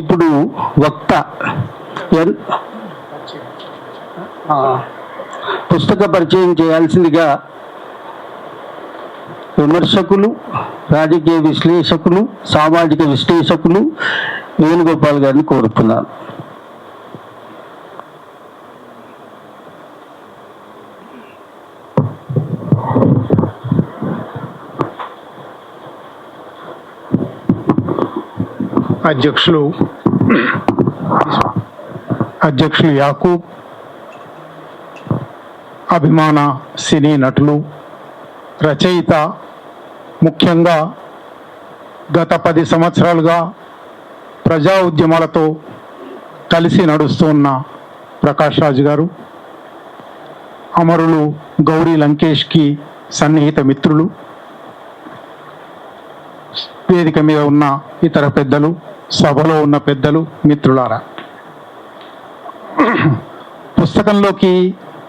ఇప్పుడు వక్త పుస్తక పరిచయం చేయాల్సిందిగా విమర్శకులు, రాజకీయ విశ్లేషకులు, సామాజిక విశ్లేషకులు వేణుగోపాల్ గారిని కోరుతున్నాను. అధ్యక్షులు యాకూబ్, అభిమాన సినీ నటులు, రచయిత, ముఖ్యంగా గత 10 సంవత్సరాలుగా ప్రజా ఉద్యమాలతో కలిసి నడుస్తున్న ప్రకాష్ రాజ్ గారు, అమరులు గౌరీ లంకేష్కి సన్నిహిత మిత్రులు, వేదిక మీద ఉన్న ఇతర పెద్దలు, సభలో ఉన్న పెద్దలు, మిత్రులారా, పుస్తకంలోకి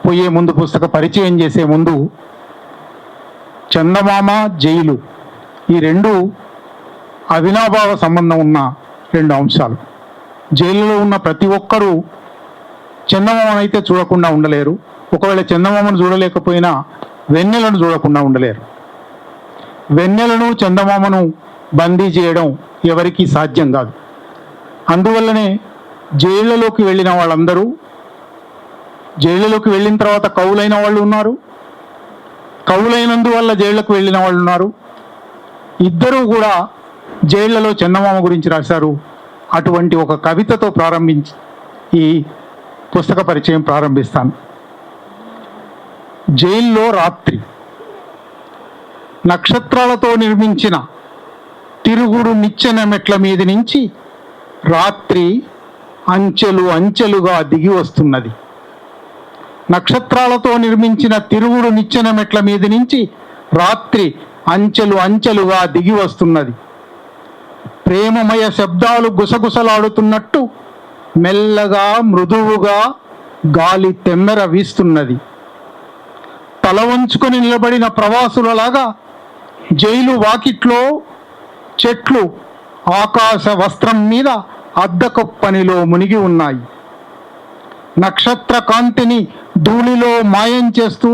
పోయే ముందు, పుస్తక పరిచయం చేసే ముందు, చందమామ, జైలు ఈ రెండు అవినాభావ సంబంధం ఉన్న 2 అంశాలు. జైలులో ఉన్న ప్రతి ఒక్కరూ చందమామను అయితే చూడకుండా ఉండలేరు. ఒకవేళ చందమామను చూడలేకపోయినా వెన్నెలను చూడకుండా ఉండలేరు. వెన్నెలను, చందమామను బందీ చేయడం ఎవరికీ సాధ్యం కాదు. అందువల్లనే జైళ్ళలోకి వెళ్ళిన వాళ్ళందరూ, జైళ్ళలోకి వెళ్ళిన తర్వాత కవులైన వాళ్ళు ఉన్నారు, కవులైనందువల్ల జైళ్లకు వెళ్ళిన వాళ్ళు ఉన్నారు. ఇద్దరూ కూడా జైళ్లలో చందమామ గురించి రాశారు. అటువంటి ఒక కవితతో ప్రారంభించి ఈ పుస్తక పరిచయం ప్రారంభిస్తాను. జైల్లో రాత్రి. నక్షత్రాలతో నిర్మించిన తిరుగుడు నిచ్చెన మెట్ల మీద నుంచి రాత్రి అంచెలు అంచెలుగా దిగి వస్తున్నది. నక్షత్రాలతో నిర్మించిన తిరుగుడు నిచ్చెన మెట్ల మీద నుంచి రాత్రి అంచెలు అంచెలుగా దిగి వస్తున్నది. ప్రేమమయ శబ్దాలు గుసగుసలాడుతున్నట్టు మెల్లగా, మృదువుగా గాలి తెమ్మెర వీస్తున్నది. తల వంచుకొని నిలబడిన ప్రవాసులలాగా జైలు వాకిట్లో చెట్లు ఆకాశ వస్త్రం మీద అద్దకప్పనిలో మునిగి ఉన్నాయి. నక్షత్ర కాంతిని ధూళిలో మాయం చేస్తూ,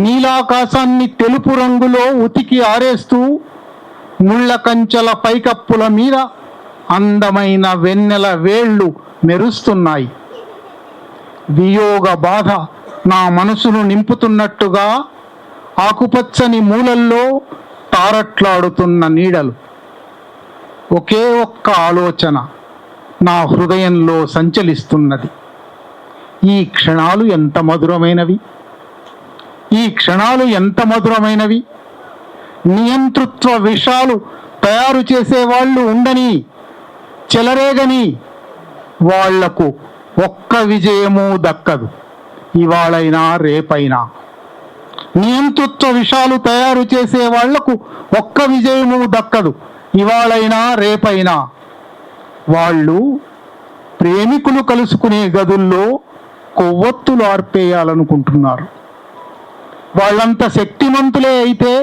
నీలాకాశాన్ని తెలుపు రంగులో ఉతికి ఆరేస్తూ, ముళ్ళ కంచెల పైకప్పుల మీద అందమైన వెన్నెల వేళ్ళు మెరుస్తున్నాయి. వియోగ బాధ నా మనసును నింపుతున్నట్టుగా ఆకుపచ్చని మూలల్లో తారట్లాడుతున్న నీడలు. ఒకే ఒక్క ఆలోచన నా హృదయంలో సంచలిస్తున్నది. ఈ క్షణాలు ఎంత మధురమైనవి, ఈ క్షణాలు ఎంత మధురమైనవి. నియంతృత్వ విషాలు తయారు చేసేవాళ్ళు ఉండని, చెలరేగని, వాళ్లకు ఒక్క విజయము దక్కదు, ఇవాళైనా రేపైనా. నియంతృత్వ విషాలు తయారు చేసే వాళ్లకు ఒక్క విజయము దక్కదు, ఇవాళైనా రేపైనా. వాళ్ళు ప్రేమికులు కలుసుకునే గదుల్లో కొవ్వొత్తులు ఆర్పేయాలనుకుంటున్నారు. వాళ్ళంత శక్తిమంతులే అయితే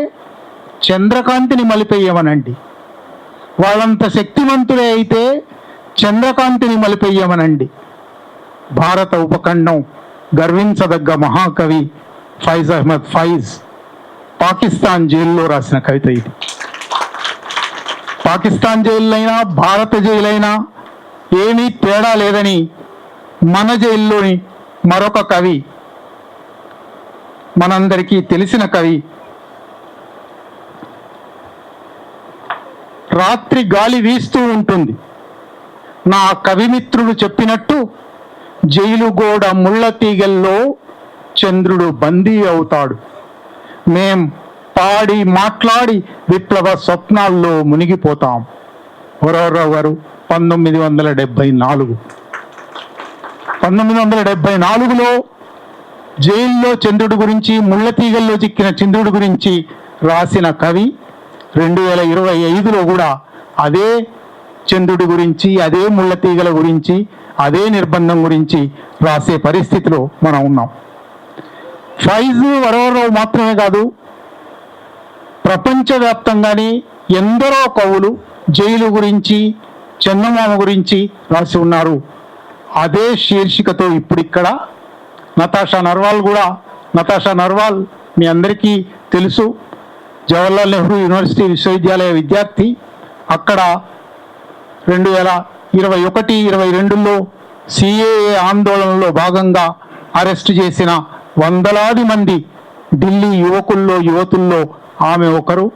చంద్రకాంతిని మలిపెయ్యమనండి. వాళ్ళంత శక్తిమంతులే అయితే చంద్రకాంతిని మలిపెయ్యమనండి. భారత ఉపఖండం గర్వించదగ్గ మహాకవి ఫైజ్ అహ్మద్ ఫైజ్ పాకిస్తాన్ జైల్లో రాసిన కవిత ఇది. పాకిస్తాన్ జైలైనా భారత జైలైనా ఏమీ తేడా లేదని మన జైల్లోని మరొక కవి, మనందరికీ తెలిసిన కవి, రాత్రి గాలి వీస్తూ ఉంటుంది. నా కవిమిత్రుడు చెప్పినట్టు జైలు గోడ ముళ్ళ తీగల్లో చంద్రుడు బందీ అవుతాడు. మేం పాడి మాట్లాడి విప్లవ స్వప్నాల్లో మునిగిపోతాం. వరవరరావు గారు 1974. 1974లో జైల్లో చంద్రుడి గురించి, ముళ్ళ తీగల్లో చిక్కిన చంద్రుడి గురించి రాసిన కవి 2025లో కూడా అదే చంద్రుడి గురించి, అదే ముళ్ళ తీగల గురించి, అదే నిర్బంధం గురించి రాసే పరిస్థితిలో మనం ఉన్నాం. ఫైజ్, వరవరరావు మాత్రమే కాదు, ప్రపంచవ్యాప్తంగానే ఎందరో కవులు జైలు గురించి, చందమామ గురించి రాసి ఉన్నారు. అదే శీర్షికతో ఇప్పుడు ఇక్కడ నతాషా నర్వాల్ మీ అందరికీ తెలుసు, జవహర్లాల్ నెహ్రూ యూనివర్సిటీ విశ్వవిద్యాలయ విద్యార్థి. అక్కడ 2021-22లో సిఏఏ ఆందోళనలో భాగంగా అరెస్ట్ చేసిన వందలాది మంది ఢిల్లీ యువతుల్లో ఆమె ఒకరు.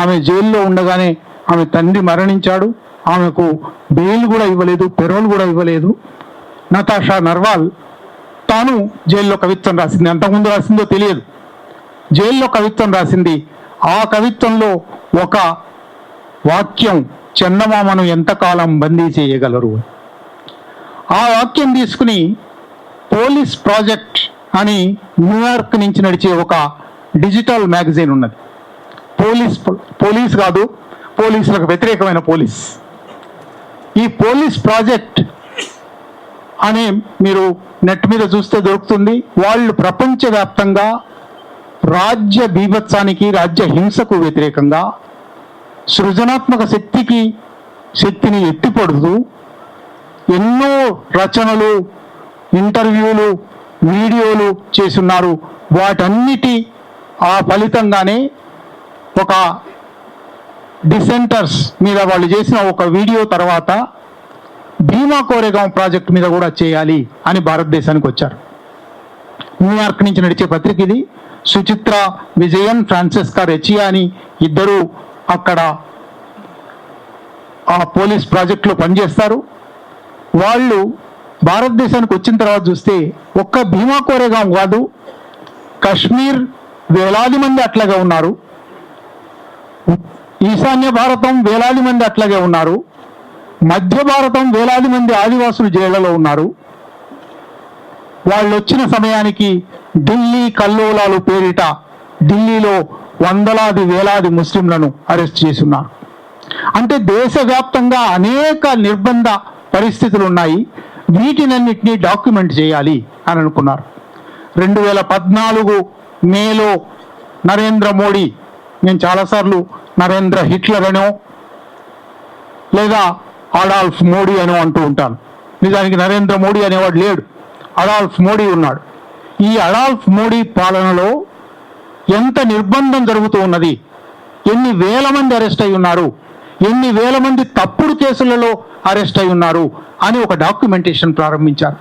ఆమె జైల్లో ఉండగానే ఆమె తండ్రి మరణించాడు. ఆమెకు బెయిల్ కూడా ఇవ్వలేదు, పెరోల్ కూడా ఇవ్వలేదు. నతాషా నర్వాల్ తాను జైల్లో కవిత్వం రాసింది. అంతకుముందు రాసిందో తెలియదు, జైల్లో కవిత్వం రాసింది. ఆ కవిత్వంలో ఒక వాక్యం, చందమామను ఎంతకాలం బందీ చేయగలరు. ఆ వాక్యం తీసుకుని పోలీస్ ప్రాజెక్ట్ అని న్యూయార్క్ నుంచి నడిచే ఒక డిజిటల్ మ్యాగజైన్ ఉన్నది. పోలీస్ కాదు, పోలీసులకు వ్యతిరేకమైన పోలీస్. ఈ పోలీస్ ప్రాజెక్ట్ అనే మీరు నెట్ మీద చూస్తే దొరుకుతుంది. వాళ్ళు ప్రపంచవ్యాప్తంగా రాజ్య బీభత్సానికి, రాజ్య హింసకు వ్యతిరేకంగా సృజనాత్మక శక్తిని ఎత్తిపడుతూ ఎన్నో రచనలు, ఇంటర్వ్యూలు, వీడియోలు చేసున్నారు. వాటన్నిటి ఆ ఫలితంగానే ఒక డిసెంటర్స్ మీద వాళ్ళు చేసిన ఒక వీడియో తర్వాత భీమా కోరేగాం ప్రాజెక్ట్ మీద కూడా చేయాలి అని భారతదేశానికి వచ్చారు. న్యూయార్క్ నుంచి నడిచే పత్రిక ఇది. సుచిత్ర విజయన్, ఫ్రాన్సిస్కా రెచియా అని ఇద్దరు అక్కడ ఆ పోలీస్ ప్రాజెక్టులో పనిచేస్తారు. వాళ్ళు భారతదేశానికి వచ్చిన తర్వాత చూస్తే ఒక్క భీమా కోరేగాం కాదు, కశ్మీర్ వేలాది మంది అట్లాగే ఉన్నారు, ఈశాన్య భారతం వేలాది మంది అట్లాగే ఉన్నారు, మధ్య భారతం వేలాది మంది ఆదివాసులు జైళ్లలో ఉన్నారు. వాళ్ళు వచ్చిన సమయానికి ఢిల్లీ కల్లోలాలు పేరిట ఢిల్లీలో వందలాది వేలాది ముస్లింలను అరెస్ట్ చేసి ఉన్నారు. అంటే దేశవ్యాప్తంగా అనేక నిర్బంధ పరిస్థితులు ఉన్నాయి. వీటినన్నిటినీ డాక్యుమెంట్ చేయాలి అని అనుకున్నారు. 2014 మేలో నరేంద్ర మోడీ, నేను చాలాసార్లు నరేంద్ర హిట్లర్ అనో లేదా అడాల్ఫ్ మోడీ అనో అంటూ ఉంటాను. నిజానికి నరేంద్ర మోడీ అనేవాడు లేడు, అడాల్ఫ్ మోడీ ఉన్నాడు. ఈ అడాల్ఫ్ మోడీ పాలనలో ఎంత నిర్బంధం జరుగుతూ ఉన్నది, ఎన్ని వేల మంది అరెస్ట్ అయి ఉన్నారు, ఎన్ని వేల మంది తప్పుడు కేసులలో అరెస్ట్ అయి ఉన్నారు అని ఒక డాక్యుమెంటేషన్ ప్రారంభించారు.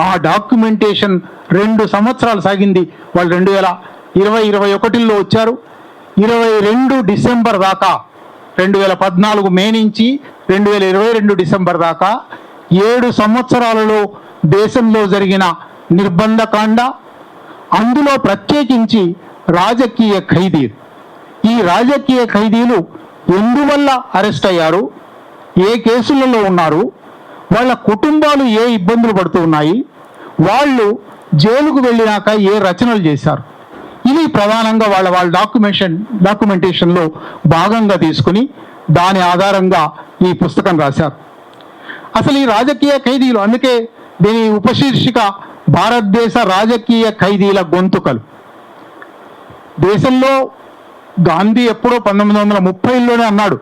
ఆ డాక్యుమెంటేషన్ 2 సంవత్సరాలు సాగింది. వాళ్ళు 2020-21లో వచ్చారు. 22 డిసెంబర్ దాకా, 2014 మే నుంచి 2022 డిసెంబర్ దాకా 7 సంవత్సరాలలో దేశంలో జరిగిన నిర్బంధకాండ, అందులో ప్రత్యేకించి రాజకీయ ఖైదీలు. ఈ రాజకీయ ఖైదీలు ఎందువల్ల అరెస్ట్ అయ్యారు, ఏ కేసులలో ఉన్నారు, వాళ్ళ కుటుంబాలు ఏ ఇబ్బందులు పడుతూ ఉన్నాయి, వాళ్ళు జైలుకు వెళ్ళినాక ఏ రచనలు చేశారు, ఇవి ప్రధానంగా వాళ్ళ డాక్యుమెంటేషన్లో భాగంగా తీసుకుని దాని ఆధారంగా ఈ పుస్తకం రాశారు. అసలు ఈ రాజకీయ ఖైదీలు, అందుకే దీని ఉపశీర్షిక భారతదేశ రాజకీయ ఖైదీల గొంతుకలు. దేశంలో గాంధీ ఎప్పుడో 1930లోనే అన్నాడు,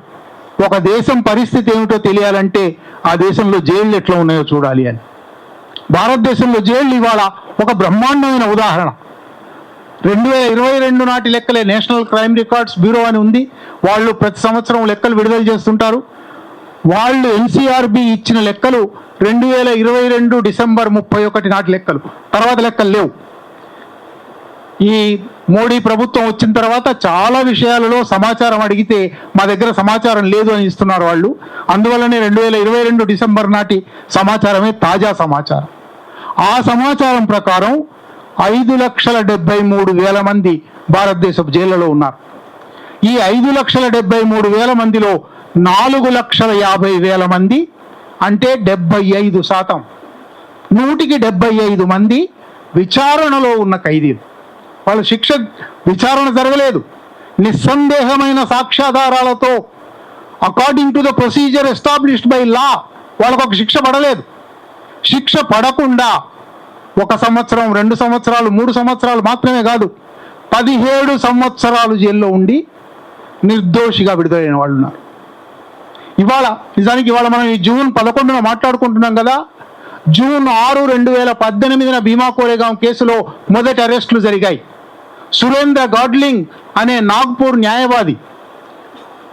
ఒక దేశం పరిస్థితి ఏమిటో తెలియాలంటే ఆ దేశంలో జైళ్ళు ఎట్లా ఉన్నాయో చూడాలి అని. భారతదేశంలో జైళ్ళు ఇవాళ ఒక బ్రహ్మాండమైన ఉదాహరణ. 2022 నాటి లెక్కలే, నేషనల్ క్రైమ్ రికార్డ్స్ బ్యూరో అని ఉంది, వాళ్ళు ప్రతి సంవత్సరం లెక్కలు విడుదల చేస్తుంటారు. వాళ్ళు ఎన్సీఆర్బి ఇచ్చిన లెక్కలు 2022 డిసెంబర్ 31 నాటి లెక్కలు, తర్వాత లెక్కలు లేవు. ఈ మోడీ ప్రభుత్వం వచ్చిన తర్వాత చాలా విషయాలలో సమాచారం అడిగితే మా దగ్గర సమాచారం లేదు అని ఇస్తున్నారు వాళ్ళు. అందువల్లనే 2022 డిసెంబర్ నాటి సమాచారమే తాజా సమాచారం. ఆ సమాచారం ప్రకారం 5,73,000 మంది భారతదేశపు జైళ్లలో ఉన్నారు. ఈ 5,73,000 మందిలో 4,50,000 మంది, అంటే 75%, 175 మంది విచారణలో ఉన్న ఖైదీలు. వాళ్ళు విచారణ జరగలేదు, నిస్సందేహమైన సాక్ష్యాధారాలతో according to the procedure established by law వాళ్ళకు ఒక శిక్ష పడలేదు. శిక్ష పడకుండా 1 సంవత్సరం, 2 సంవత్సరాలు, 3 సంవత్సరాలు మాత్రమే కాదు, 17 సంవత్సరాలు జైల్లో ఉండి నిర్దోషిగా విడుదలైన వాళ్ళు ఉన్నారు. నిజానికి ఇవాళ మనం ఈ జూన్ 11న మాట్లాడుకుంటున్నాం కదా. జూన్ 6, 2018 భీమా కోరేగాం కేసులో మొదటి అరెస్టులు జరిగాయి. సురేంద్ర గాడ్లింగ్ అనే నాగ్పూర్ న్యాయవాది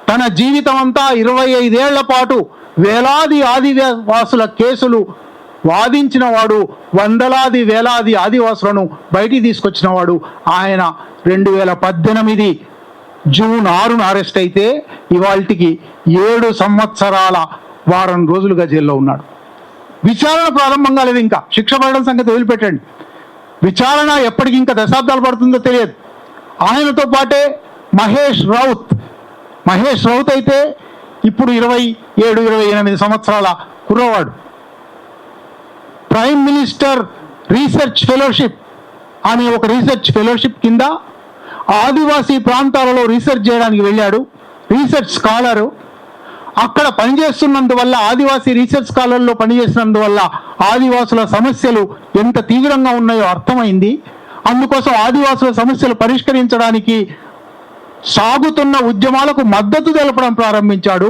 తన జీవితం అంతా 25 ఏళ్ల పాటు వేలాది ఆదివాసుల కేసులు వాదించిన వాడు, వందలాది వేలాది ఆదివాసులను బయటికి తీసుకొచ్చిన వాడు. ఆయన 2018 జూన్ 6న అరెస్ట్ అయితే ఇవాళకి 7 సంవత్సరాల వారం రోజులుగా జైల్లో ఉన్నాడు. విచారణ ప్రారంభం కాలేదు, ఇంకా శిక్ష పడడం సంగతి వదిలిపెట్టండి. విచారణ ఎప్పటికి ఇంకా దశాబ్దాలు పడుతుందో తెలియదు. ఆయనతో పాటే మహేష్ రౌత్ అయితే ఇప్పుడు 27-28 సంవత్సరాల కుర్రవాడు. ప్రైమ్ మినిస్టర్ రీసెర్చ్ ఫెలోషిప్ అనే ఒక రీసెర్చ్ ఫెలోషిప్ కింద ఆదివాసీ ప్రాంతాలలో రీసెర్చ్ చేయడానికి వెళ్ళాడు. రీసెర్చ్ స్కాలరు అక్కడ పనిచేస్తున్నందువల్ల, ఆదివాసీ రీసెర్చ్ స్కాలర్లో పనిచేసినందువల్ల ఆదివాసుల సమస్యలు ఎంత తీవ్రంగా ఉన్నాయో అర్థమైంది. అందుకోసం ఆదివాసుల సమస్యలు పరిష్కరించడానికి సాగుతున్న ఉద్యమాలకు మద్దతు తెలపడం ప్రారంభించాడు.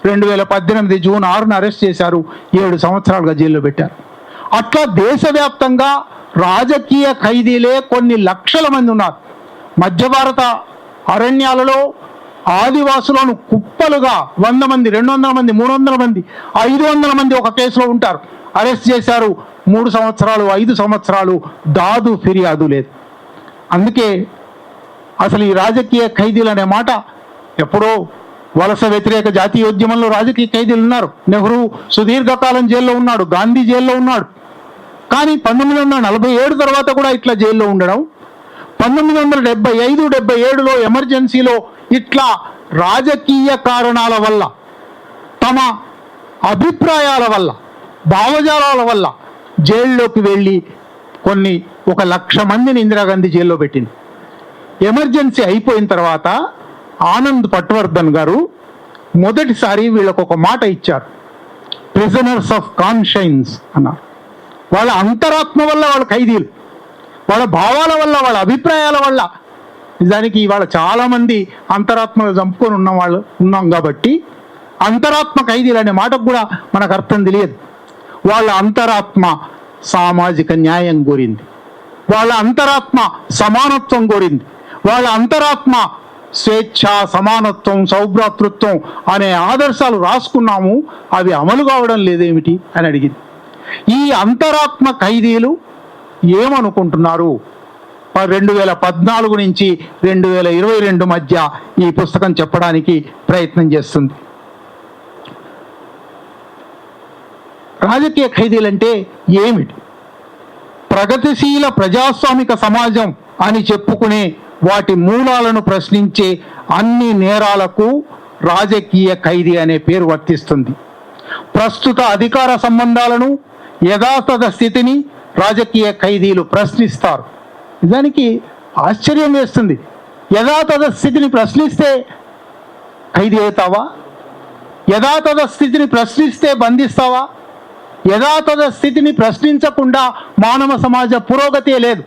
2018 జూన్ 6న అరెస్ట్ చేశారు. 7 సంవత్సరాలుగా జైల్లో పెట్టారు. అట్లా దేశవ్యాప్తంగా రాజకీయ ఖైదీలే కొన్ని లక్షల మంది ఉన్నారు. మధ్య భారత అరణ్యాలలో ఆదివాసులను కుప్పలుగా 100 మంది, 200 మంది, 300 మంది, 500 మంది ఒక కేసులో ఉంటారు. అరెస్ట్ చేశారు. 3 సంవత్సరాలు, 5 సంవత్సరాలు దాదు ఫిర్యాదు లేదు. అందుకే అసలు ఈ రాజకీయ ఖైదీలు అనే మాట ఎప్పుడో వలస వ్యతిరేక జాతీయోద్యమంలో రాజకీయ ఖైదీలు ఉన్నారు. నెహ్రూ సుదీర్ఘకాలం జైల్లో ఉన్నాడు, గాంధీ జైల్లో ఉన్నాడు. కానీ 1947 తర్వాత కూడా ఇట్లా జైల్లో ఉండడం, 1975-77లో ఎమర్జెన్సీలో ఇట్లా రాజకీయ కారణాల వల్ల, తమ అభిప్రాయాల వల్ల, భావజాలాల వల్ల జైల్లోకి వెళ్ళి 1,00,000 మందిని ఇందిరాగాంధీ జైల్లో పెట్టింది. ఎమర్జెన్సీ అయిపోయిన తర్వాత ఆనంద్ పట్వర్ధన్ గారు మొదటిసారి వీళ్ళకు ఒక మాట ఇచ్చారు. ప్రిజనర్స్ ఆఫ్ కాన్షియన్స్ అన్నారు. వాళ్ళ అంతరాత్మ వల్ల వాళ్ళ ఖైదీలు, వాళ్ళ భావాల వల్ల, వాళ్ళ అభిప్రాయాల వల్ల. నిజానికి ఇవాళ చాలామంది అంతరాత్మలు చంపుకొని ఉన్నాం కాబట్టి అంతరాత్మ ఖైదీలు అనే మాటకు కూడా మనకు అర్థం తెలియదు. వాళ్ళ అంతరాత్మ సామాజిక న్యాయం కోరింది, వాళ్ళ అంతరాత్మ సమానత్వం కోరింది, వాళ్ళ అంతరాత్మ స్వేచ్ఛ, సమానత్వం, సౌభ్రాతృత్వం అనే ఆదర్శాలు రాసుకున్నాము, అవి అమలు కావడం లేదేమిటి అని అడిగింది. ఈ అంతరాత్మ ఖైదీలు ఏమనుకుంటున్నారు? 2014 నుంచి 2022 మధ్య ఈ పుస్తకం చెప్పడానికి ప్రయత్నం చేస్తుంది. రాజకీయ ఖైదీలంటే ఏమిటి? ప్రగతిశీల ప్రజాస్వామిక సమాజం అని చెప్పుకునే వాటి మూలాలను ప్రశ్నించే అన్ని నేరాలకు రాజకీయ ఖైదీ అనే పేరు వర్తిస్తుంది. ప్రస్తుత అధికార సంబంధాలను, యథాతథ స్థితిని రాజకీయ ఖైదీలు ప్రశ్నిస్తారు. నిజానికి ఆశ్చర్యం వేస్తుంది. యథాతథ స్థితిని ప్రశ్నిస్తే ఖైదీ అవుతావా? యథాతథ స్థితిని ప్రశ్నిస్తే బంధిస్తావా? యథాతథ స్థితిని ప్రశ్నించకుండా మానవ సమాజ పురోగతే లేదు.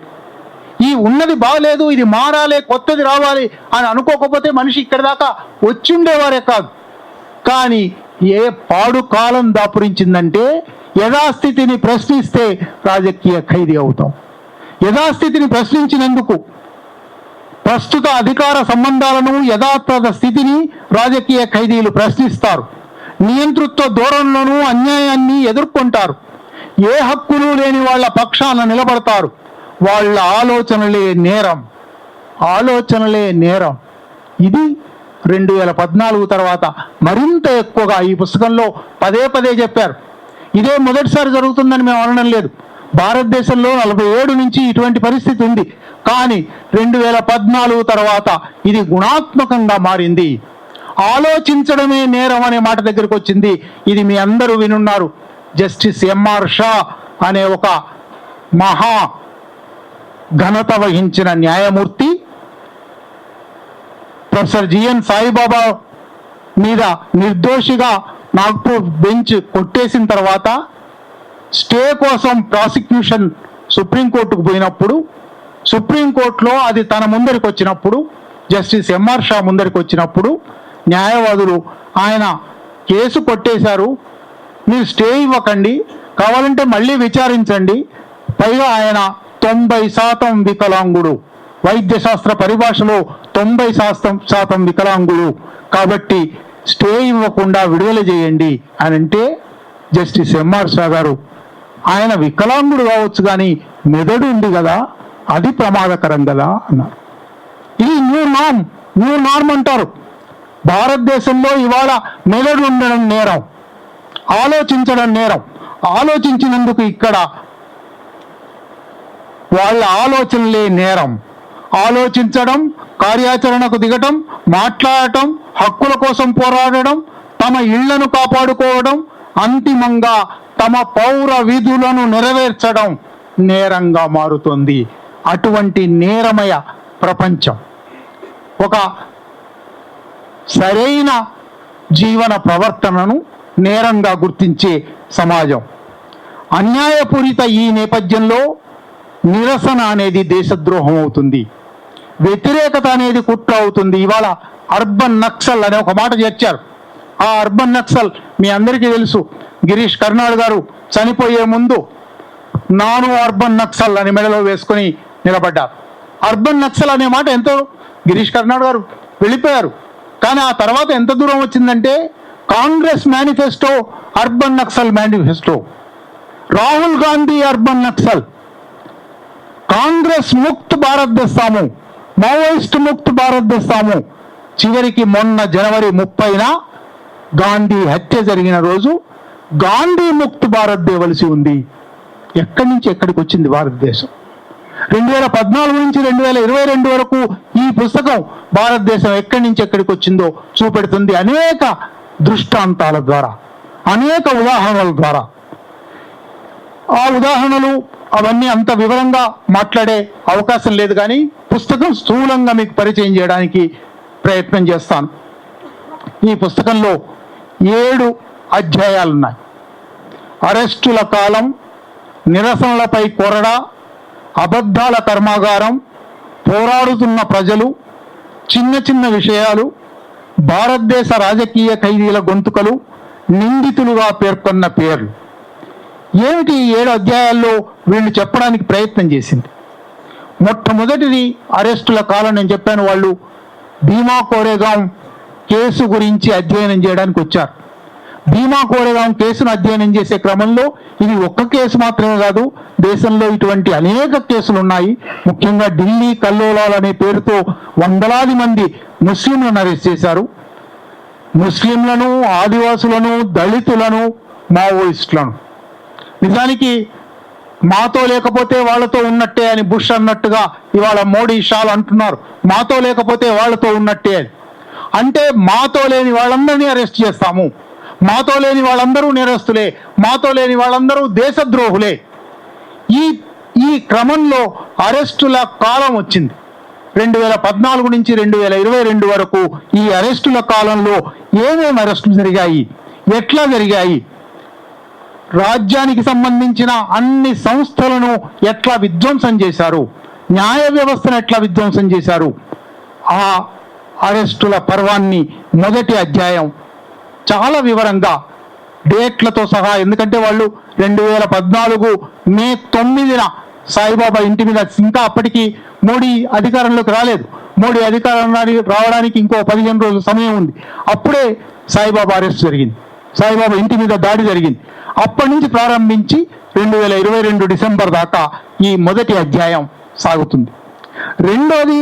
ఈ ఉన్నది బాగలేదు, ఇది మారాలి, కొత్తది రావాలి అని అనుకోకపోతే మనిషి ఇక్కడి దాకా వచ్చిండేవారే కాదు. కానీ ఏ పాడు కాలం దాపురించిందంటే యథాస్థితిని ప్రశ్నిస్తే రాజకీయ ఖైదీ అవుతాం. యథాస్థితిని ప్రశ్నించినందుకు ప్రస్తుత అధికార సంబంధాలను, యథాతథ స్థితిని రాజకీయ ఖైదీలు ప్రశ్నిస్తారు. నియంతృత్వ ధోరణులను, అన్యాయాన్ని ఎదుర్కొంటారు. ఏ హక్కులు లేని వాళ్ళ పక్షాన నిలబడతారు. వాళ్ళ ఆలోచనలే నేరం. ఇది 2014 తర్వాత మరింత ఎక్కువగా ఈ పుస్తకంలో పదే చెప్పారు. ఇదే మొదటిసారి జరుగుతుందని మేము అనడం లేదు. భారతదేశంలో 47 నుంచి ఇటువంటి పరిస్థితి ఉంది. కానీ 2014 తర్వాత ఇది గుణాత్మకంగా మారింది. ఆలోచించడమే నేరం అనే మాట దగ్గరకు వచ్చింది. ఇది మీ అందరూ వినున్నారు. జస్టిస్ ఎంఆర్ షా అనే ఒక మహా ఘనత వహించిన న్యాయమూర్తి ప్రొఫెసర్ జిఎన్ సాయిబాబా మీద నిర్దోషిగా నాగ్పూర్ బెంచ్ కొట్టేసిన తర్వాత స్టే కోసం ప్రాసిక్యూషన్ సుప్రీంకోర్టుకు పోయినప్పుడు, సుప్రీంకోర్టులో అది తన ముందరికి వచ్చినప్పుడు, జస్టిస్ ఎంఆర్ షా ముందరికి వచ్చినప్పుడు న్యాయవాదులు ఆయన కేసు కొట్టేశారు, మీరు స్టే ఇవ్వకండి, కావాలంటే మళ్ళీ విచారించండి. పైగా ఆయన 90% వికలాంగుడు, వైద్య శాస్త్ర పరిభాషలో 90% వికలాంగుడు, కాబట్టి స్టే ఇవ్వకుండా విడుదల చేయండి అని అంటే జస్టిస్ ఎంఆర్ షా గారు, ఆయన వికలాంగుడు కావచ్చు కానీ మెదడు ఉంది కదా, అది ప్రమాదకరం కదా అన్నారు. ఇది న్యూ నార్మ్ అంటారు. భారతదేశంలో ఇవాళ మెదడు ఉండడం నేరం, ఆలోచించడం నేరం. ఆలోచించినందుకు ఇక్కడ వాళ్ళ ఆలోచనలే నేరం. ఆలోచించడం, కార్యాచరణకు దిగటం, మాట్లాడటం, హక్కుల కోసం పోరాడడం, తమ ఇళ్లను కాపాడుకోవడం, అంతిమంగా తమ పౌర విధులను నెరవేర్చడం నేరంగా మారుతుంది. అటువంటి నేరమయ ప్రపంచం, ఒక సరైన జీవన ప్రవర్తనను నేరంగా గుర్తించే సమాజం. అన్యాయపూరిత ఈ నేపథ్యంలో నిరసన అనేది దేశద్రోహం అవుతుంది, వ్యతిరేకత అనేది కుట్ర అవుతుంది. ఇవాళ అర్బన్ నక్సల్ అనే ఒక మాట చేర్చారు. ఆ అర్బన్ నక్సల్ మీ అందరికీ తెలుసు. గిరీష్ కర్నాడ్ గారు చనిపోయే ముందు నాను అర్బన్ నక్సల్ అని మెడలో వేసుకొని నిలబడ్డారు. అర్బన్ నక్సల్ అనే మాట ఎంతో, గిరీష్ కర్నాడ్ గారు వెళ్ళిపోయారు, కానీ ఆ తర్వాత ఎంత దూరం వచ్చిందంటే Congress manifesto urban Naxal manifesto, Rahul Gandhi urban Naxal, Congress ముక్త్ భారత్ తెస్తాము, మావోయిస్ట్ ముక్త్ భారత్ తెస్తాము. చివరికి మొన్న జనవరి 30న గాంధీ హత్య జరిగిన రోజు గాంధీ ముక్త్ భారత్ దేవలసి ఉంది. ఎక్కడి నుంచి ఎక్కడికి వచ్చింది భారతదేశం? 2014 నుంచి 2022 వరకు ఈ పుస్తకం భారతదేశం ఎక్కడి నుంచి ఎక్కడికి వచ్చిందో చూపెడుతుంది. అనేక దృష్టాంతాల ద్వారా, అనేక ఉదాహరణల ద్వారా. ఆ ఉదాహరణలు అవన్నీ అంత వివరంగా మాట్లాడే అవకాశం లేదు, కానీ పుస్తకం స్థూలంగా మీకు పరిచయం చేయడానికి ప్రయత్నం చేస్తాను. ఈ పుస్తకంలో 7 అధ్యాయాలున్నాయి. అరెస్టుల కాలం, నిరసనలపై కొరడా, అబద్ధాల కర్మాగారం, పోరాడుతున్న ప్రజలు, చిన్న చిన్న విషయాలు, భారతదేశ రాజకీయ ఖైదీల గొంతుకలు, నిందితులుగా పేర్కొన్న పేర్లు. ఏమిటి 7 అధ్యాయాల్లో వీళ్ళు చెప్పడానికి ప్రయత్నం చేసింది? మొట్టమొదటిది అరెస్టుల కాలం. నేను చెప్పాను, వాళ్ళు భీమా కోరేగాం కేసు గురించి అధ్యయనం చేయడానికి వచ్చారు. భీమా కోరేగాం కేసును అధ్యయనం చేసే క్రమంలో ఇది ఒక్క కేసు మాత్రమే కాదు, దేశంలో ఇటువంటి అనేక కేసులు ఉన్నాయి. ముఖ్యంగా ఢిల్లీ కల్లోలాలు అనే పేరుతో వందలాది మంది ముస్లింలను అరెస్ట్ చేశారు. ముస్లింలను, ఆదివాసులను, దళితులను, మావోయిస్టులను. నిజానికి మాతో లేకపోతే వాళ్ళతో ఉన్నట్టే అని బుష్ అన్నట్టుగా ఇవాళ మోడీ, షాలు అంటున్నారు మాతో లేకపోతే వాళ్ళతో ఉన్నట్టే అని. అంటే మాతో లేని వాళ్ళందరినీ అరెస్ట్ చేస్తాము, మాతో లేని వాళ్ళందరూ నేరస్తులే, మాతో లేని వాళ్ళందరూ దేశద్రోహులే. ఈ క్రమంలో అరెస్టుల కాలం వచ్చింది. 2014 నుంచి 2022 వరకు ఈ అరెస్టుల కాలంలో ఏమేమి అరెస్టులు జరిగాయి, ఎట్లా జరిగాయి, రాజ్యానికి సంబంధించిన అన్ని సంస్థలను ఎట్లా విధ్వంసం చేశారు, న్యాయ వ్యవస్థను ఎట్లా విధ్వంసం చేశారు, ఆ అరెస్టుల పర్వాన్ని మొదటి అధ్యాయం చాలా వివరంగా డేట్లతో సహా. ఎందుకంటే వాళ్ళు 2014 మే 9న సాయిబాబా ఇంటి మీద, ఇంకా అప్పటికి మోడీ అధికారంలోకి రాలేదు, మోడీ అధికారానికి రావడానికి ఇంకో 15 రోజుల సమయం ఉంది. అప్పుడే సాయిబాబా అరెస్ట్ జరిగింది, సాయిబాబా ఇంటి మీద దాడి జరిగింది. అప్పటి నుంచి ప్రారంభించి 2022 డిసెంబర్ దాకా ఈ మొదటి అధ్యాయం సాగుతుంది. రెండోది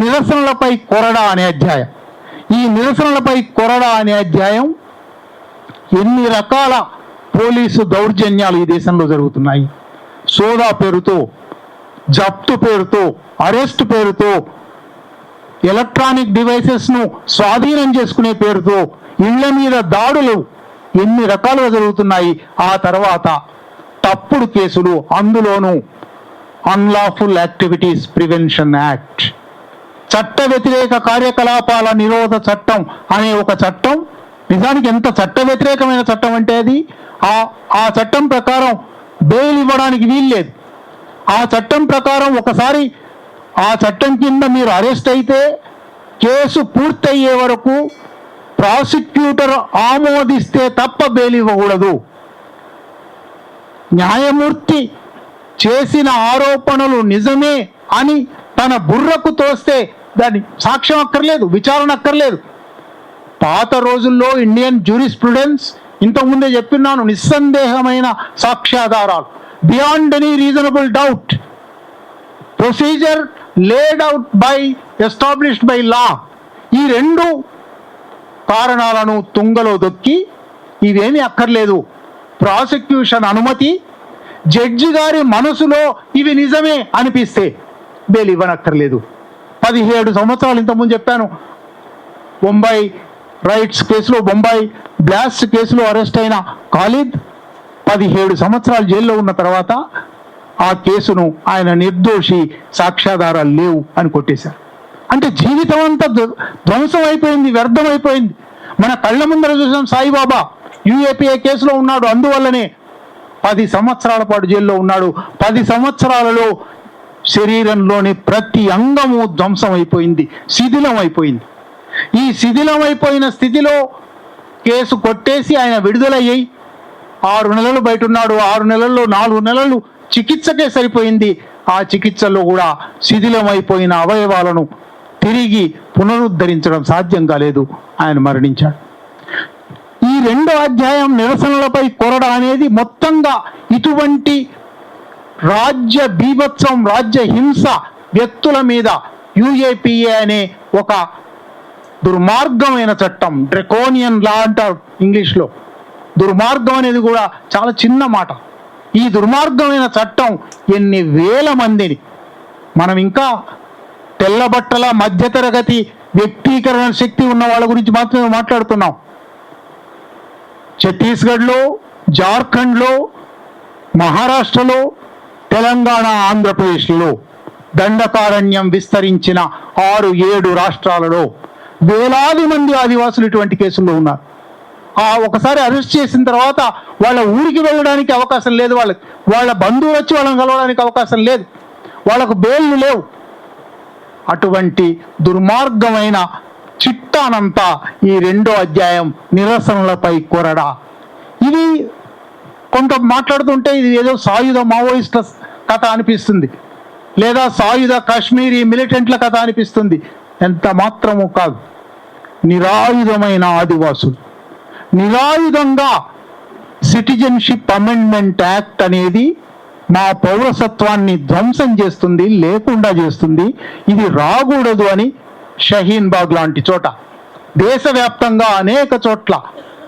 నిరసనలపై కొరడా అనే అధ్యాయం. ఈ నిరసనలపై కొరడా అనే అధ్యాయం ఎన్ని రకాల పోలీసు దౌర్జన్యాలు ఈ దేశంలో జరుగుతున్నాయి, సోదా పేరుతో, జప్తు పేరుతో, అరెస్ట్ పేరుతో, ఎలక్ట్రానిక్ డివైసెస్ను స్వాధీనం చేసుకునే పేరుతో ఇళ్ల మీద దాడులు ఎన్ని రకాలుగా జరుగుతున్నాయి. ఆ తర్వాత తప్పుడు కేసులు, అందులోనూ అన్లాఫుల్ యాక్టివిటీస్ ప్రివెన్షన్ యాక్ట్, చట్ట వ్యతిరేక కార్యకలాపాల నిరోధ చట్టం అనే ఒక చట్టం. నిజానికి ఎంత చట్ట వ్యతిరేకమైన చట్టం అంటే అది, ఆ చట్టం ప్రకారం బెయిల్ ఇవ్వడానికి వీల్లేదు. ఆ చట్టం ప్రకారం ఒకసారి ఆ చట్టం కింద మీరు అరెస్ట్ అయితే కేసు పూర్తయ్యే వరకు ప్రాసిక్యూటర్ ఆమోదిస్తే తప్ప బెయిల్ ఇవ్వకూడదు. న్యాయమూర్తి చేసిన ఆరోపణలు నిజమే అని తన బుర్రకు తోస్తే దాని సాక్ష్యం అక్కర్లేదు, విచారణ అక్కర్లేదు. పాత రోజుల్లో ఇండియన్ జ్యూరిస్ప్రుడెన్స్, ఇంతకుముందే చెప్పినాను, నిస్సందేహమైన సాక్ష్యాధారాలు, beyond any reasonable doubt, procedure laid out by established by లా, ఈ రెండు కారణాలను తుంగలో దొక్కి ఇవేమీ అక్కర్లేదు, ప్రాసిక్యూషన్ అనుమతి, జడ్జి గారి మనసులో ఇవి నిజమే అనిపిస్తే బెయిల్ ఇవ్వనక్కర్లేదు. 17 సంవత్సరాలు ఇంతకుముందు చెప్పాను, బొంబాయి రైట్స్ కేసులో, బొంబాయి బ్లాస్ట్ కేసులో అరెస్ట్ అయిన ఖాలిద్ 17 సంవత్సరాలు జైల్లో ఉన్న తర్వాత ఆ కేసును ఆయన నిర్దోషి, సాక్ష్యాధారాలు లేవు అని కొట్టేశారు. అంటే జీవితం అంతా ధ్వంసం అయిపోయింది, వ్యర్థమైపోయింది. మన కళ్ళ ముందర చూసాం, సాయిబాబా యూఏపీఏ కేసులో ఉన్నాడు, అందువల్లనే 10 సంవత్సరాల పాటు జైల్లో ఉన్నాడు. 10 సంవత్సరాలలో శరీరంలోని ప్రతి అంగము ధ్వంసం అయిపోయింది, శిథిలం అయిపోయింది. ఈ శిథిలమైపోయిన స్థితిలో కేసు కొట్టేసి ఆయన విడుదలయ్యి 6 నెలలు బయట ఉన్నాడు. 6 నెలల్లో 4 నెలలు చికిత్సకే సరిపోయింది. ఆ చికిత్సలో కూడా శిథిలమైపోయిన అవయవాలను తిరిగి పునరుద్ధరించడం సాధ్యం కాలేదు, ఆయన మరణించాడు. ఈ 2వ అధ్యాయం నిరసనలపై కొరడ అనేది మొత్తంగా ఇటువంటి రాజ్య బీభత్సం, రాజ్య హింస వ్యక్తుల మీద యూఏపీఏ అనే ఒక దుర్మార్గమైన చట్టం, డ్రెకోనియన్ లా అంటారు ఇంగ్లీష్లో. దుర్మార్గం అనేది కూడా చాలా చిన్న మాట. ఈ దుర్మార్గమైన చట్టం ఎన్ని వేల మందిని, మనం ఇంకా తెల్లబట్టల మధ్యతరగతి వ్యక్తీకరణ శక్తి ఉన్న వాళ్ళ గురించి మాత్రమే మాట్లాడుతున్నాం. ఛత్తీస్గఢ్లో, జార్ఖండ్లో, మహారాష్ట్రలో, తెలంగాణ, ఆంధ్రప్రదేశ్లో దండకారణ్యం విస్తరించిన 6-7 రాష్ట్రాలలో వేలాది మంది ఆదివాసులు ఇటువంటి కేసుల్లో ఉన్నారు. ఒకసారి అరెస్ట్ చేసిన తర్వాత వాళ్ళ ఊరికి వెళ్ళడానికి అవకాశం లేదు, వాళ్ళ బంధువులు వచ్చి వాళ్ళని కలవడానికి అవకాశం లేదు, వాళ్ళకు బెయిల్లు లేవు. అటువంటి దుర్మార్గమైన చిట్టానంతా ఈ 2వ అధ్యాయం నిరసనలపై కొరడా. ఇది కొంత మాట్లాడుతుంటే ఇది ఏదో సాయుధ మావోయిస్టుల కథ అనిపిస్తుంది, లేదా సాయుధ కాశ్మీరీ మిలిటెంట్ల కథ అనిపిస్తుంది. ఎంత మాత్రము కాదు. నిరాయుధమైన ఆదివాసులు, నిరాయుధంగా సిటిజన్షిప్ అమెండ్మెంట్ యాక్ట్ అనేది మా పౌరసత్వాన్ని ధ్వంసం చేస్తుంది, లేకుండా చేస్తుంది. ఇది రాకూడదు అని షహీన్ బాగ్ లాంటి చోట, దేశవ్యాప్తంగా అనేక చోట్ల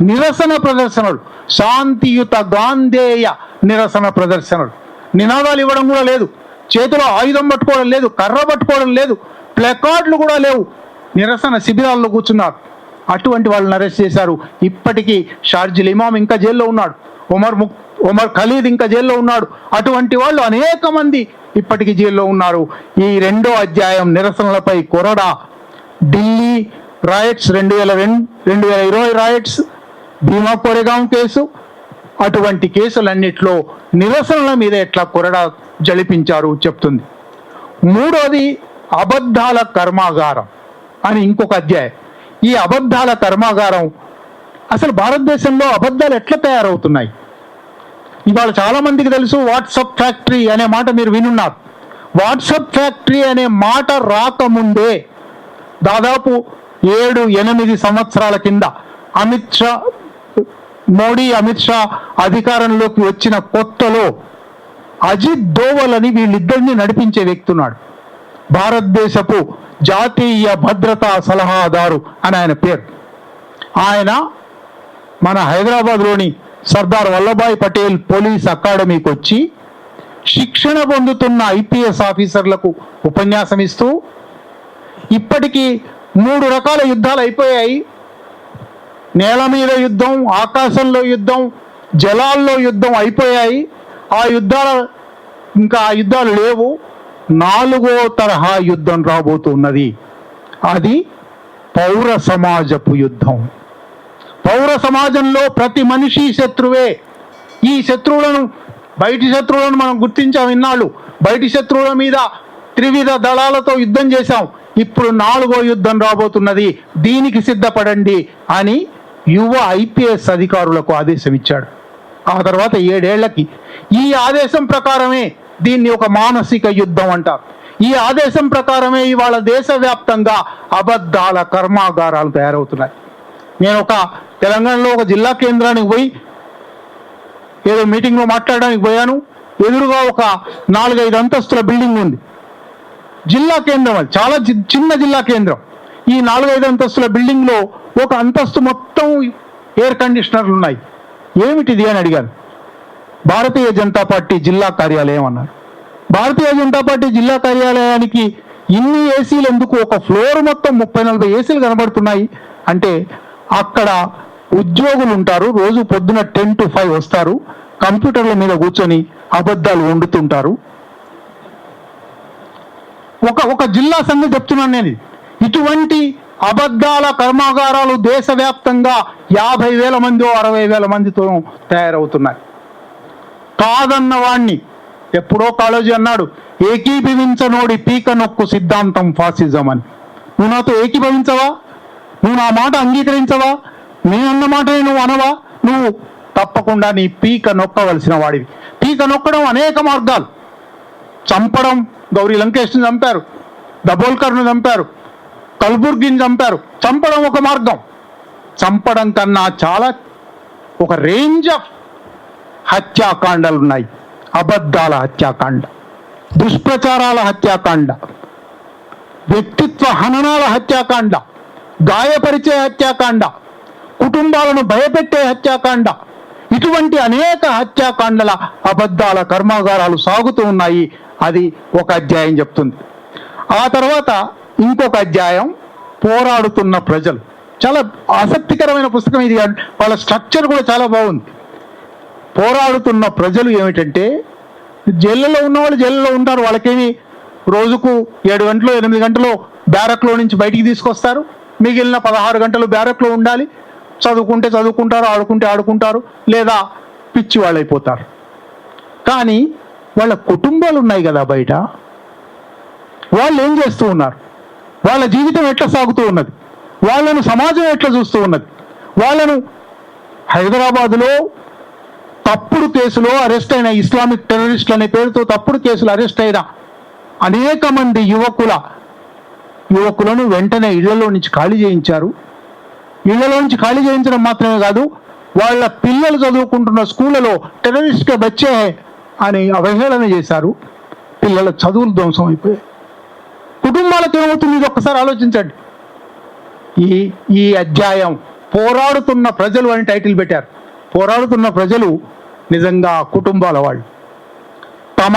నిరసన ప్రదర్శనలు, శాంతియుత గాంధేయ నిరసన ప్రదర్శనలు, నినాదాలు ఇవ్వడం కూడా లేదు, చేతిలో ఆయుధం పట్టుకోవడం లేదు, కర్ర పట్టుకోవడం లేదు, ప్లకార్డులు కూడా లేవు, నిరసన శిబిరాల్లో కూర్చున్నారు. అటువంటి వాళ్ళని అరెస్ట్ చేశారు. ఇప్పటికీ షార్జిల్ ఇమాం ఇంకా జైల్లో ఉన్నాడు, ఒమర్ ఖలీద్ ఇంకా జైల్లో ఉన్నాడు. అటువంటి వాళ్ళు అనేక మంది ఇప్పటికీ జైల్లో ఉన్నారు. ఈ 2వ అధ్యాయం నిరసనలపై కొరడా, ఢిల్లీ రాయట్స్, 2020 రాయట్స్, భీమా కోరెగాం కేసు, అటువంటి కేసులన్నిట్లో నిరసనల మీద ఎట్లా కొరడా జలిపించారు చెప్తుంది. 3వది అబద్ధాల కర్మాగారం అని ఇంకొక అధ్యాయం. ఈ అబద్ధాల కర్మాగారం, అసలు భారతదేశంలో అబద్ధాలు ఎట్లా తయారవుతున్నాయి ఇవాళ చాలా మందికి తెలుసు. వాట్సాప్ ఫ్యాక్టరీ అనే మాట మీరు వినున్నారు. వాట్సాప్ ఫ్యాక్టరీ అనే మాట రాకముందే దాదాపు 7-8 సంవత్సరాల కింద అమిత్ షా అధికారంలోకి వచ్చిన కొత్తలో అజిత్ దోవల్ అని వీళ్ళిద్దరిని నడిపించే వ్యక్తి ఉన్నాడు. భారతదేశపు జాతీయ భద్రతా సలహాదారు అని ఆయన పేరు. ఆయన మన హైదరాబాద్లోని సర్దార్ వల్లభాయ్ పటేల్ పోలీస్ అకాడమీకి వచ్చి శిక్షణ పొందుతున్న ఐపీఎస్ ఆఫీసర్లకు ఉపన్యాసం ఇస్తూ, ఇప్పటికీ 3 రకాల యుద్ధాలు అయిపోయాయి. నేల మీద యుద్ధం, ఆకాశంలో యుద్ధం, జలాల్లో యుద్ధం అయిపోయాయి. ఆ యుద్ధాలు లేవు. 4వ తరహా యుద్ధం రాబోతున్నది. అది పౌర సమాజపు యుద్ధం. పౌర సమాజంలో ప్రతి మనిషి శత్రువే. ఈ శత్రువులను, బయటి శత్రువులను మనం గుర్తించాం ఇన్నాళ్ళు. బయటి శత్రువుల మీద త్రివిధ దళాలతో యుద్ధం చేశాం. ఇప్పుడు 4వ యుద్ధం రాబోతున్నది, దీనికి సిద్ధపడండి అని యువ ఐపీఎస్ అధికారులకు ఆదేశం ఇచ్చాడు. ఆ తర్వాత 7 ఏళ్లకి ఈ ఆదేశం ప్రకారమే దీన్ని ఒక మానసిక యుద్ధం అంటారు. ఈ ఆదేశం ప్రకారమే ఇవాళ దేశవ్యాప్తంగా అబద్ధాల కర్మాగారాలు తయారవుతున్నాయి. నేను తెలంగాణలో ఒక జిల్లా కేంద్రానికి పోయి ఏదో మీటింగ్లో మాట్లాడడానికి పోయాను. ఎదురుగా ఒక 4-5 అంతస్తుల బిల్డింగ్ ఉంది. జిల్లా కేంద్రం, అది చాలా చిన్న జిల్లా కేంద్రం. ఈ 4-5 అంతస్తుల బిల్డింగ్లో ఒక అంతస్తు మొత్తం ఎయిర్ కండిషనర్లు ఉన్నాయి. ఏమిటిది అని అడిగాను. భారతీయ జనతా పార్టీ జిల్లా కార్యాలయం అన్నారు. భారతీయ జనతా పార్టీ జిల్లా కార్యాలయానికి ఇన్ని ఏసీలు ఎందుకు? ఒక ఫ్లోర్ మొత్తం 30-40 ఏసీలు కనబడుతున్నాయి అంటే అక్కడ ఉద్యోగులు ఉంటారు. రోజు పొద్దున 10 to 5 వస్తారు. కంప్యూటర్ల మీద కూర్చొని అబద్ధాలు వండుతుంటారు. ఒక జిల్లా సంగతి చెప్తున్నాను నేను. ఇటువంటి అబద్ధాల కర్మాగారాలు దేశవ్యాప్తంగా 50,000 మందో 60,000 మందితో తయారవుతున్నాయి. కాదన్న వాణ్ణి ఎప్పుడో కాళోజీ అన్నాడు, ఏకీభవించనోడి పీక నొక్కు సిద్ధాంతం ఫాసిజం అని. నువ్వు నాతో ఏకీభవించవా? నువ్వు నా మాట అంగీకరించవా? నేనన్న మాటని నువ్వు అనవా? నువ్వు తప్పకుండా నీ పీక నొక్కవలసిన వాడివి. పీక నొక్కడం అనేక మార్గాలు. చంపడం, గౌరీ లంకేష్ని చంపారు, దబోల్కర్ను చంపారు, కల్బుర్గిని చంపారు. చంపడం ఒక మార్గం. చంపడం కన్నా చాలా ఒక రేంజ్ ఆఫ్ హత్యాకాండాలు ఉన్నాయి. అబద్ధాల హత్యాకాండ, దుష్ప్రచారాల హత్యాకాండ, వ్యక్తిత్వ హననాల హత్యాకాండ, గాయపరిచే హత్యాకాండ, కుటుంబాలను భయపెట్టే హత్యాకాండ, ఇటువంటి అనేక హత్యాకాండల అబద్ధాల కర్మాగారాలు సాగుతూ ఉన్నాయి. అది ఒక అధ్యాయం చెప్తుంది. ఆ తర్వాత ఇంకొక అధ్యాయం పోరాడుతున్న ప్రజలు. చాలా ఆసక్తికరమైన పుస్తకం ఇది. వాళ్ళ స్ట్రక్చర్ కూడా చాలా బాగుంది. పోరాడుతున్న ప్రజలు ఏమిటంటే, జైళ్ళలో ఉన్నవాళ్ళు జైల్లో ఉంటారు. వాళ్ళకేమి రోజుకు 7 గంటలు 8 గంటలు బ్యారక్లో నుంచి బయటికి తీసుకొస్తారు. మిగిలిన 16 గంటలు బ్యారక్లో ఉండాలి. చదువుకుంటే చదువుకుంటారు, ఆడుకుంటే ఆడుకుంటారు, లేదా పిచ్చి వాళ్ళు అయిపోతారు. కానీ వాళ్ళ కుటుంబాలు ఉన్నాయి కదా బయట, వాళ్ళు ఏం చేస్తూ ఉన్నారు? వాళ్ళ జీవితం ఎట్లా సాగుతూ ఉన్నది? వాళ్ళను సమాజం ఎట్లా చూస్తూ ఉన్నది? వాళ్ళను హైదరాబాదులో తప్పుడు కేసులో అరెస్ట్ అయిన ఇస్లామిక్ టెర్రరిస్టులు అనే పేరుతో తప్పుడు కేసులు అరెస్ట్ అయిన అనేక మంది యువకులను వెంటనే ఇళ్లలో నుంచి ఖాళీ చేయించారు. ఇళ్లలో నుంచి ఖాళీ చేయించడం మాత్రమే కాదు, వాళ్ళ పిల్లలు చదువుకుంటున్న స్కూళ్ళలో టెర్రరిస్ట్గా బచ్చే అని అవహేళన చేశారు. పిల్లల చదువులు ధ్వంసం అయిపోయాయి. కుటుంబాలకు ఏమవుతుంది? ఇది ఒక్కసారి ఆలోచించండి. ఈ అధ్యాయం పోరాడుతున్న ప్రజలు అని టైటిల్ పెట్టారు. పోరాడుతున్న ప్రజలు నిజంగా కుటుంబాల వాళ్ళు. తమ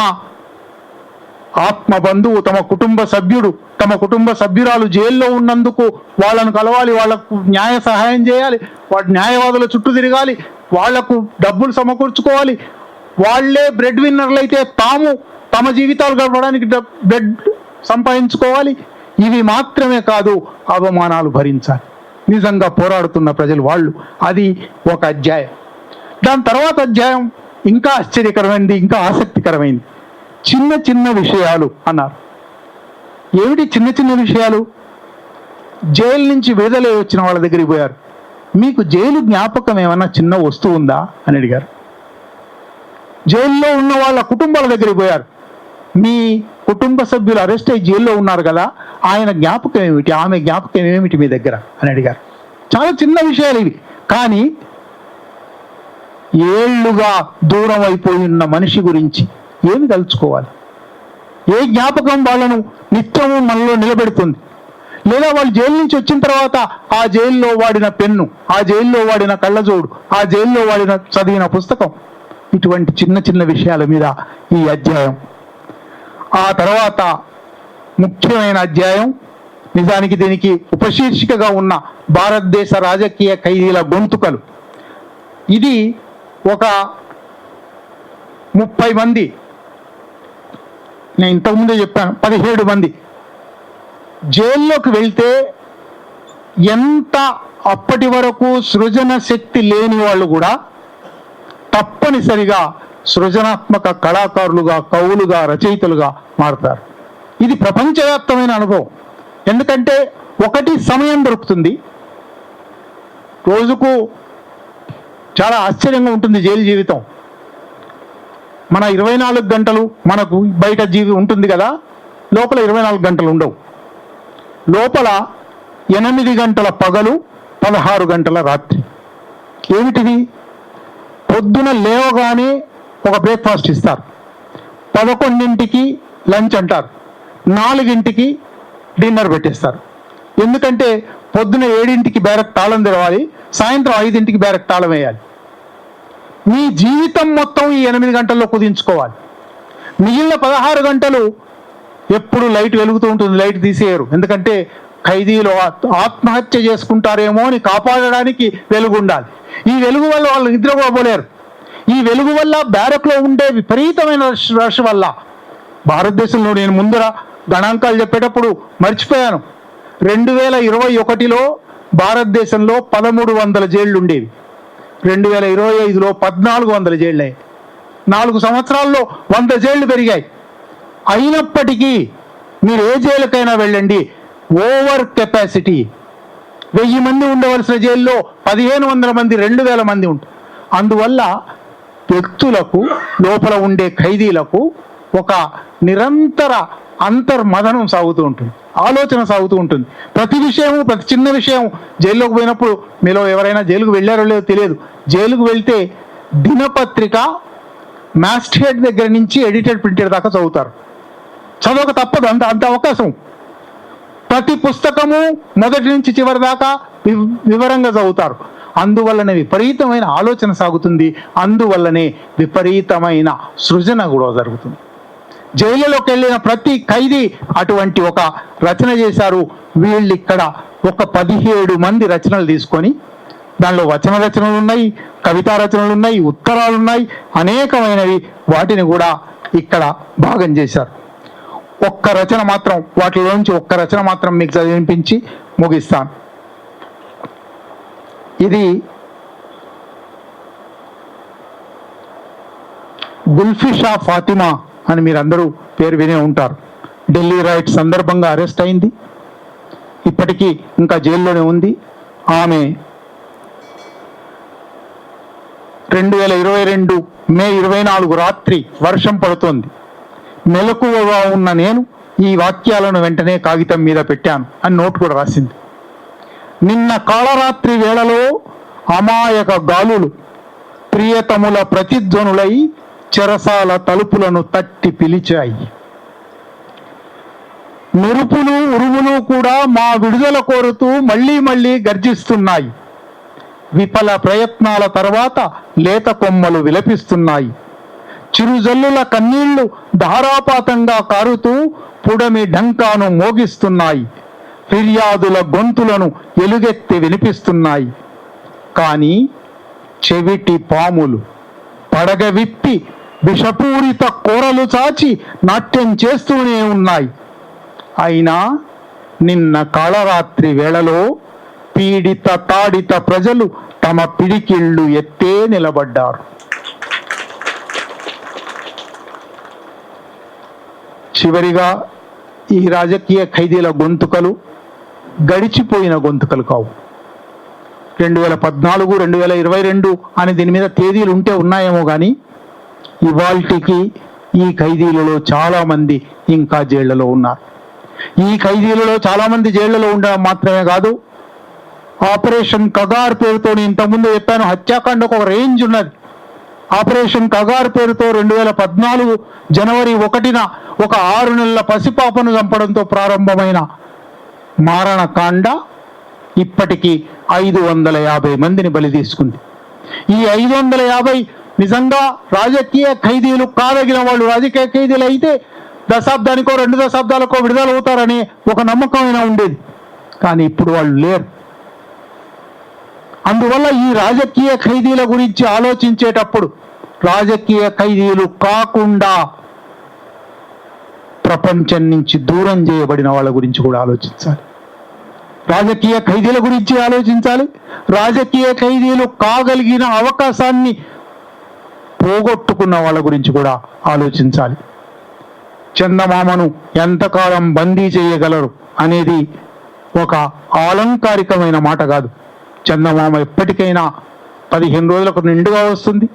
ఆత్మ బంధువు, తమ కుటుంబ సభ్యుడు, తమ కుటుంబ సభ్యురాలు జైల్లో ఉన్నందుకు వాళ్ళను కలవాలి, వాళ్లకు న్యాయ సహాయం చేయాలి, వాటి న్యాయవాదుల చుట్టూ తిరగాలి, వాళ్లకు డబ్బులు సమకూర్చుకోవాలి. వాళ్లే బ్రెడ్ విన్నర్లు అయితే తమ జీవితాలు గడపడానికి బ్రెడ్ సంపాదించుకోవాలి. ఇవి మాత్రమే కాదు, అవమానాలు భరించాలి. నిజంగా పోరాడుతున్న ప్రజలు వాళ్ళు. అది ఒక అధ్యాయం. దాని తర్వాత అధ్యాయం ఇంకా ఆశ్చర్యకరమైనది, ఇంకా ఆసక్తికరమైనది. చిన్న చిన్న విషయాలు అన్నారు. ఏమిటి చిన్న చిన్న విషయాలు? జైలు నుంచి విడుదలై వచ్చిన వాళ్ళ దగ్గరికి పోయారు. మీకు జైలు జ్ఞాపకం ఏమన్నా చిన్న వస్తువు ఉందా అని అడిగారు. జైల్లో ఉన్న వాళ్ళ కుటుంబాల దగ్గరికి పోయారు. మీ కుటుంబ సభ్యులు అరెస్ట్ అయ్యి జైల్లో ఉన్నారు కదా, ఆయన జ్ఞాపకం ఏమిటి, ఆమె జ్ఞాపకం ఏమిటి మీ దగ్గర అని అడిగారు. చాలా చిన్న విషయాలు ఇవి. కానీ ఏళ్లుగా దూరం అయిపోయి ఉన్న మనిషి గురించి ఏమి తలుచుకోవాలి? ఏ జ్ఞాపకం వాళ్ళను నిత్యము మనలో నిలబెడుతుంది? లేదా వాళ్ళు జైలు నుంచి వచ్చిన తర్వాత ఆ జైల్లో వాడిన పెన్ను, ఆ జైల్లో వాడిన కళ్ళజోడు, ఆ జైల్లో వాడిన చదివిన పుస్తకం, ఇటువంటి చిన్న చిన్న విషయాల మీద ఈ అధ్యాయం. ఆ తర్వాత ముఖ్యమైన అధ్యాయం, నిజానికి దీనికి ఉపశీర్షికగా ఉన్న భారతదేశ రాజకీయ ఖైదీల గొంతుకలు. ఇది ఒక 30 మంది, నేను ఇంతకుముందే చెప్పాను, 17 మంది జైల్లోకి వెళ్తే ఎంత అప్పటి వరకు సృజన శక్తి లేని వాళ్ళు కూడా తప్పనిసరిగా సృజనాత్మక కళాకారులుగా, కవులుగా, రచయితలుగా మారుతారు. ఇది ప్రపంచవ్యాప్తమైన అనుభవం. ఎందుకంటే ఒకటి సమయం దొరుకుతుంది. రోజుకు చాలా ఆశ్చర్యంగా ఉంటుంది జైలు జీవితం. మన 24 గంటలు మనకు బయట ఉంటుంది కదా, లోపల 24 గంటలు ఉండవు. లోపల 8 గంటల పగలు, 16 గంటల రాత్రి. ఏమిటిది? పొద్దున లేవగానే ఒక బ్రేక్ఫాస్ట్ ఇస్తారు, 11ంటికి లంచ్ అంటారు, 4ంటికి డిన్నర్ పెట్టేస్తారు. ఎందుకంటే పొద్దున 7ంటికి బ్యారక్ తాళం తెరవాలి, సాయంత్రం 5ంటికి బ్యారక్ తాళం వేయాలి. మీ జీవితం మొత్తం ఈ 8 గంటల్లో కుదించుకోవాలి. మిగిలిన 16 గంటలు ఎప్పుడు లైట్ వెలుగుతూ ఉంటుంది, లైట్ తీసేయరు. ఎందుకంటే ఖైదీలు ఆత్మహత్య చేసుకుంటారేమో అని కాపాడడానికి వెలుగు ఉండాలి. ఈ వెలుగు వల్ల వాళ్ళు నిద్రపోలేరు. ఈ వెలుగు వల్ల బ్యారక్లో ఉండే విపరీతమైన రష్ వల్ల భారతదేశంలో, నేను ముందర గణాంకాలు చెప్పేటప్పుడు మర్చిపోయాను, 2021లో భారతదేశంలో 1300 జైళ్లు ఉండేవి. 2025లో 1400 జైళ్ళు అయ్యాయి. 4 సంవత్సరాల్లో 100 జైళ్లు పెరిగాయి. అయినప్పటికీ మీరు ఏ జైలుకైనా వెళ్ళండి, ఓవర్ కెపాసిటీ. 1000 మంది ఉండవలసిన జైల్లో 1500 మంది, 2000 మంది ఉంటారు. అందువల్ల వ్యక్తులకు, లోపల ఉండే ఖైదీలకు ఒక నిరంతర అంతర్మథనం సాగుతూ ఉంటుంది, ఆలోచన సాగుతూ ఉంటుంది. ప్రతి విషయము, ప్రతి చిన్న విషయం. జైల్లోకి పోయినప్పుడు, మీలో ఎవరైనా జైలుకు వెళ్ళారో లేదో తెలియదు, జైలుకు వెళ్తే దినపత్రిక మాస్టేట్ దగ్గర నుంచి ఎడిటెడ్ ప్రింటెడ్ దాకా చదువుతారు. చదవక తప్పదు, అంత అవకాశం. ప్రతి పుస్తకము మొదటి నుంచి చివరి దాకా వివరంగా చదువుతారు. అందువల్లనే విపరీతమైన ఆలోచన సాగుతుంది, అందువల్లనే విపరీతమైన సృజన కూడా జరుగుతుంది. జైలులోకి వెళ్ళిన ప్రతి ఖైదీ అటువంటి ఒక రచన చేశారు. వీళ్ళు ఇక్కడ ఒక 17 మంది రచనలు తీసుకొని, దానిలో వచన రచనలు ఉన్నాయి, కవితా రచనలు ఉన్నాయి, ఉత్తరాలు ఉన్నాయి, అనేకమైనవి. వాటిని కూడా ఇక్కడ భాగం చేశారు. ఒక్క రచన మాత్రం, వాటిలోంచి ఒక్క రచన మాత్రం మీకు చదివించి ముగిస్తాను. ఇది గుల్ఫీ షా ఫాతిమా అని మీరందరూ పేరు వినే ఉంటారు. ఢిల్లీ రైట్ సందర్భంగా అరెస్ట్ అయింది, ఇప్పటికీ ఇంకా జైల్లోనే ఉంది. ఆమె 2022 మే 24 రాత్రి వర్షం పడుతోంది. మెలకువగా ఉన్న నేను ఈ వాక్యాలను వెంటనే కాగితం మీద పెట్టాను అని నోట్ కూడా రాసింది. నిన్న కాళరాత్రి వేళలో అమాయక గాలులు ప్రియతముల ప్రతిధ్వనులై చెరసాల తలుపులను తట్టి పిలిచాయి. మెరుపులు, ఉరుములు కూడా మా విడుదల కోరుతూ మళ్ళీ మళ్ళీ గర్జిస్తున్నాయి. విఫల ప్రయత్నాల తర్వాత లేత కొమ్మలు విలపిస్తున్నాయి. చిరుజల్లుల కన్నీళ్లు ధారాపాతంగా కారుతూ పుడమి ఢంకాను మోగిస్తున్నాయి. ఫిర్యాదుల గొంతులను ఎలుగెత్తి వినిపిస్తున్నాయి. కానీ చెవిటి పాములు పడగ విప్పి విషపూరిత కోరలు చాచి నాట్యం చేస్తూనే ఉన్నాయి. అయినా నిన్న కాళరాత్రి వేళలో పీడిత తాడిత ప్రజలు తమ పిడికిళ్ళు ఎత్తే నిలబడ్డారు. చివరిగా ఈ రాజకీయ ఖైదీల గొంతుకలు గడిచిపోయిన గొంతుకలు కావు. 2014, 2022 అని దీని మీద తేదీలు ఉంటే ఉన్నాయేమో కానీ ఇవాల్టికి ఈ ఖైదీలలో చాలామంది ఇంకా జైళ్లలో ఉన్నారు. ఈ ఖైదీలలో చాలామంది జైళ్లలో ఉండడం మాత్రమే కాదు, ఆపరేషన్ కగార్ పేరుతో, ఇంతకుముందు చెప్పాను, హత్యాకాండకు ఒక రేంజ్ ఉన్నది. ఆపరేషన్ కగార్ పేరుతో 2014 జనవరి 1న ఒక 6 నెలల పసిపాపను చంపడంతో ప్రారంభమైన మారణకాండ ఇప్పటికీ 550 మందిని బలి తీసుకుంది. ఈ 550 నిజంగా రాజకీయ ఖైదీలు కాదగిన వాళ్ళు. రాజకీయ ఖైదీలు అయితే దశాబ్దానికో 2 దశాబ్దాలకో విడుదల అవుతారని ఒక నమ్మకమైనా ఉండేది, కానీ ఇప్పుడు వాళ్ళు లేరు. అందువల్ల ఈ రాజకీయ ఖైదీల గురించి ఆలోచించేటప్పుడు రాజకీయ ఖైదీలు కాకుండా ప్రపంచం నుంచి దూరం చేయబడిన వాళ్ళ గురించి కూడా ఆలోచించాలి. రాజకీయ ఖైదీల గురించి ఆలోచించాలి. రాజకీయ ఖైదీలు కాగలిగిన అవకాశాన్ని పోగొట్టుకున్న వాళ్ళ గురించి కూడా ఆలోచించాలి. చందమామను ఎంతకాలం బందీ చేయగలరు అనేది ఒక ఆలంకారికమైన మాట కాదు. చందమామ ఎప్పటికైనా 15 రోజులకు నిండుగా వస్తుంది,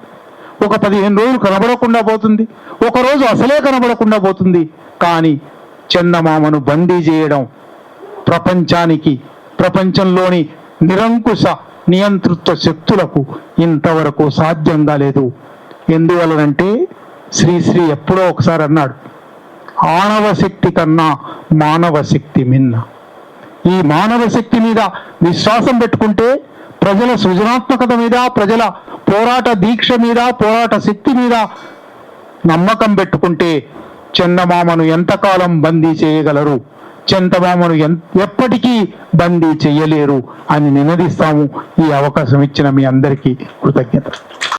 ఒక 15 రోజులు కనబడకుండా పోతుంది, ఒక రోజు అసలే కనబడకుండా పోతుంది. కానీ చందమామను బందీ చేయడం ప్రపంచంలోని నిరంకుశ నియంతృత్వ శక్తులకు ఇంతవరకు సాధ్యం కాలేదు. ఎందువలనంటే శ్రీశ్రీ ఎప్పుడో ఒకసారి అన్నాడు, ఆణవ శక్తి కన్నా మానవ శక్తి మిన్న. ఈ మానవ శక్తి మీద విశ్వాసం పెట్టుకుంటే, ప్రజల సృజనాత్మకత మీద, ప్రజల పోరాట దీక్ష మీద, పోరాట శక్తి మీద నమ్మకం పెట్టుకుంటే చందమామను ఎంతకాలం బందీ చేయగలరు, చందమామను ఎప్పటికీ బందీ చేయలేరు అని నినదిస్తాము. ఈ అవకాశం ఇచ్చిన మీ అందరికీ కృతజ్ఞత.